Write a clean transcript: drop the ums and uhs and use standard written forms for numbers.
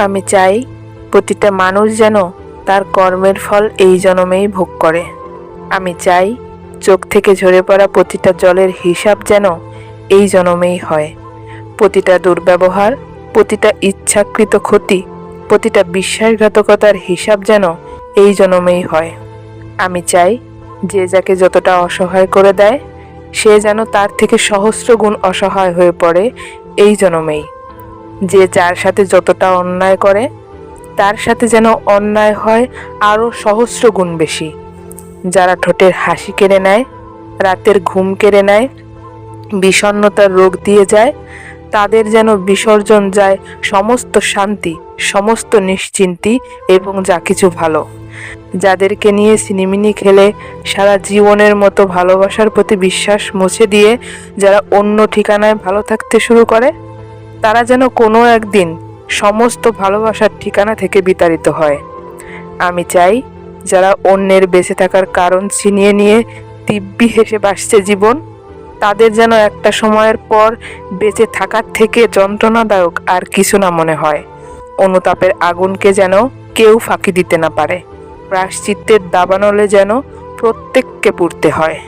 আমি চাই প্রতিটা মানুষ যেন তার কর্মের ফল এই জন্মেই ভোগ করে। আমি চাই চোখ থেকে ঝরে পড়া প্রতিটা জলের হিসাব যেন এই জন্মেই হয়। প্রতিটা দুর্ব্যবহার, প্রতিটা ইচ্ছাকৃত ক্ষতি, প্রতিটা বিশ্বাসঘাতকতার হিসাব যেন এই জন্মেই হয়। আমি চাই যে যাকে যতটা অসহায় করে দেয় সে যেন তার থেকে সহস্র গুণ অসহায় হয়ে পড়ে এই জন্মেই। যে যার সাথে যতটা অন্যায় করে তার সাথে যেন অন্যায় হয় আরও সহস্র গুণ বেশি। যারা ঠোঁটের হাসি কেড়ে নেয়, রাতের ঘুম কেড়ে নেয়, বিষণ্ণতার রোগ দিয়ে যায়, তাদের যেন বিসর্জন যায় সমস্ত শান্তি, সমস্ত নিশ্চিন্তি এবং যা কিছু ভালো। যাদেরকে নিয়ে সিনেমিনি খেলে সারা জীবনের মতো ভালোবাসার প্রতি বিশ্বাস মুছে দিয়ে যারা অন্য ঠিকানায় ভালো থাকতে শুরু করে, তারা যেন কোনো একদিন সমস্ত ভালোবাসার ঠিকানা থেকে বিতাড়িত হয়। আমি চাই যারা অন্যের বেঁচে থাকার কারণ ছিনিয়ে নিয়ে দিব্যি হেসে বাসছে জীবন, তাদের যেন একটা সময়ের পর বেঁচে থাকার থেকে যন্ত্রণাদায়ক আর কিছু না মনে হয়। অনুতাপের আগুনকে যেন কেউ ফাঁকি দিতে না পারে। প্রায়শ্চিত্তের দাবানলে যেন প্রত্যেককে পুড়তে হয়।